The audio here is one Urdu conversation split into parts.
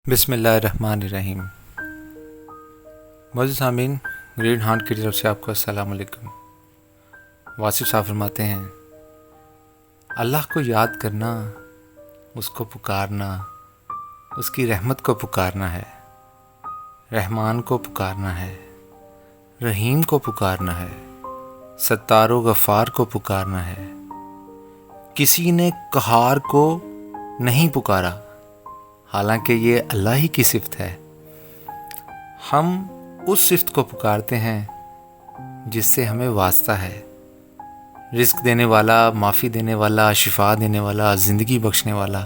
بسم اللہ الرحمن الرحیم۔ معزز سامعین، گرین ہارٹ کی طرف سے آپ کو السلام علیکم۔ واصف صاحب فرماتے ہیں، اللہ کو یاد کرنا، اس کو پکارنا، اس کی رحمت کو پکارنا ہے، رحمان کو پکارنا ہے، رحیم کو پکارنا ہے، ستار و غفار کو پکارنا ہے۔ کسی نے قہار کو نہیں پکارا، حالانکہ یہ اللہ ہی کی صفت ہے۔ ہم اس صفت کو پکارتے ہیں جس سے ہمیں واسطہ ہے، رزق دینے والا، معافی دینے والا، شفا دینے والا، زندگی بخشنے والا،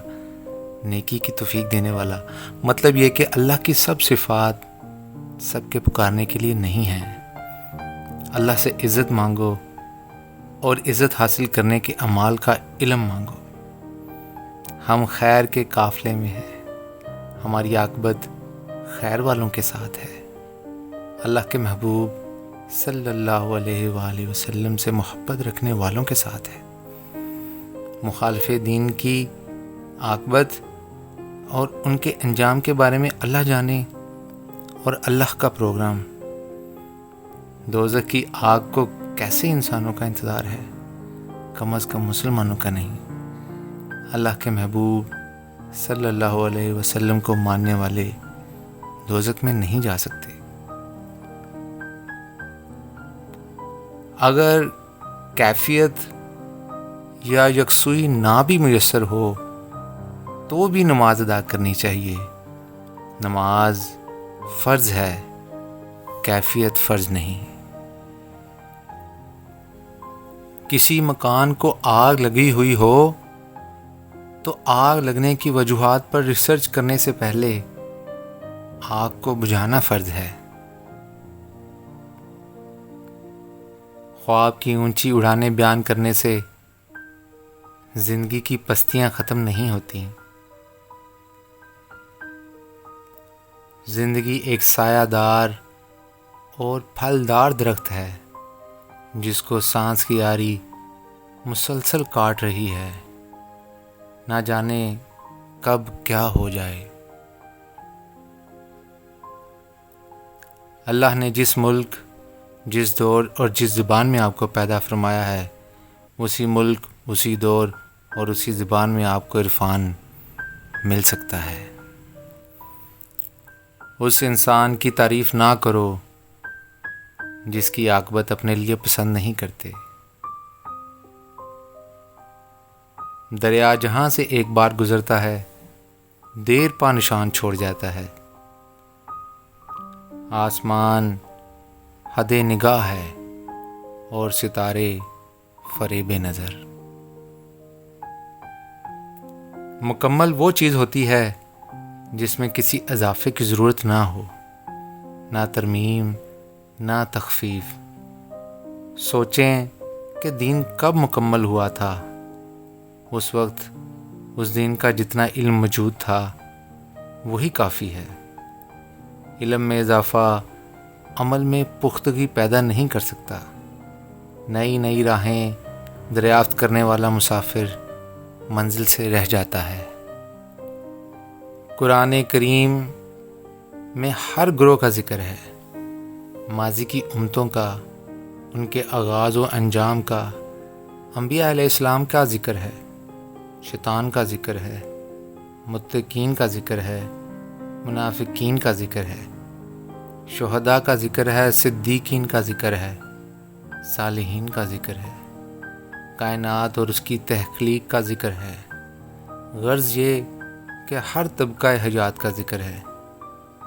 نیکی کی توفیق دینے والا۔ مطلب یہ کہ اللہ کی سب صفات سب کے پکارنے کے لیے نہیں ہیں۔ اللہ سے عزت مانگو اور عزت حاصل کرنے کے اعمال کا علم مانگو۔ ہم خیر کے قافلے میں ہیں، ہماری عاقبت خیر والوں کے ساتھ ہے۔ اللہ کے محبوب صلی اللہ علیہ وآلہ وسلم سے محبت رکھنے والوں کے ساتھ ہے۔ مخالف دین کی عاقبت اور ان کے انجام کے بارے میں اللہ جانے، اور اللہ کا پروگرام۔ دوزخ کی آگ کو کیسے انسانوں کا انتظار ہے، کم از کم مسلمانوں کا نہیں۔ اللہ کے محبوب صلی اللہ علیہ وسلم کو ماننے والے دوزخ میں نہیں جا سکتے۔ اگر کیفیت یا یکسوئی نہ بھی میسر ہو تو بھی نماز ادا کرنی چاہیے۔ نماز فرض ہے، کیفیت فرض نہیں۔ کسی مکان کو آگ لگی ہوئی ہو تو آگ لگنے کی وجوہات پر ریسرچ کرنے سے پہلے آگ کو بجھانا فرض ہے۔ خواب کی اونچی اڑانیں بیان کرنے سے زندگی کی پستیاں ختم نہیں ہوتی۔ زندگی ایک سایہ دار اور پھلدار درخت ہے جس کو سانس کی آری مسلسل کاٹ رہی ہے، نہ جانے کب کیا ہو جائے۔ اللہ نے جس ملک، جس دور اور جس زبان میں آپ کو پیدا فرمایا ہے، اسی ملک، اسی دور اور اسی زبان میں آپ کو عرفان مل سکتا ہے۔ اس انسان کی تعریف نہ کرو جس کی عاقبت اپنے لیے پسند نہیں کرتے۔ دریا جہاں سے ایک بار گزرتا ہے، دیر پا نشان چھوڑ جاتا ہے۔ آسمان حد نگاہ ہے اور ستارے فریب نظر۔ مکمل وہ چیز ہوتی ہے جس میں کسی اضافے کی ضرورت نہ ہو، نہ ترمیم، نہ تخفیف۔ سوچیں کہ دین کب مکمل ہوا تھا۔ اس وقت اس دین کا جتنا علم موجود تھا وہی کافی ہے۔ علم میں اضافہ عمل میں پختگی پیدا نہیں کر سکتا۔ نئی نئی راہیں دریافت کرنے والا مسافر منزل سے رہ جاتا ہے۔ قرآن کریم میں ہر گروہ کا ذکر ہے، ماضی کی امتوں کا، ان کے آغاز و انجام کا۔ انبیاء علیہ السلام کا ذکر ہے، شیطان کا ذکر ہے، متقین کا ذکر ہے، منافقین کا ذکر ہے، شہداء کا ذکر ہے، صدیقین کا ذکر ہے، صالحین کا ذکر ہے، کائنات اور اس کی تخلیق کا ذکر ہے۔ غرض یہ کہ ہر طبقہ حیات کا ذکر ہے۔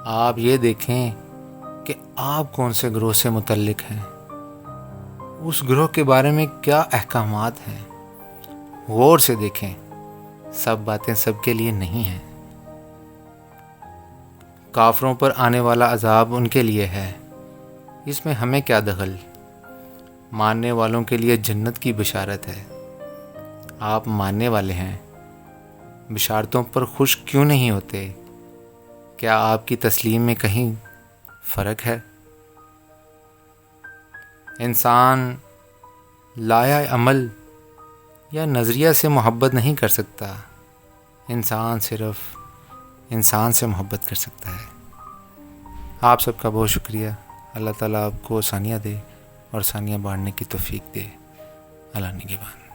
آپ یہ دیکھیں کہ آپ کون سے گروہ سے متعلق ہیں، اس گروہ کے بارے میں کیا احکامات ہیں، غور سے دیکھیں۔ سب باتیں سب کے لیے نہیں ہیں۔ کافروں پر آنے والا عذاب ان کے لیے ہے، اس میں ہمیں کیا دخل؟ ماننے والوں کے لیے جنت کی بشارت ہے۔ آپ ماننے والے ہیں، بشارتوں پر خوش کیوں نہیں ہوتے؟ کیا آپ کی تسلیم میں کہیں فرق ہے؟ انسان لایہ عمل یا نظریہ سے محبت نہیں کر سکتا۔ انسان صرف انسان سے محبت کر سکتا ہے۔ آپ سب کا بہت شکریہ۔ اللہ تعالیٰ آپ کو آسانیاں دے اور آسانیاں بانٹنے کی توفیق دے۔ اللہ نگہبان۔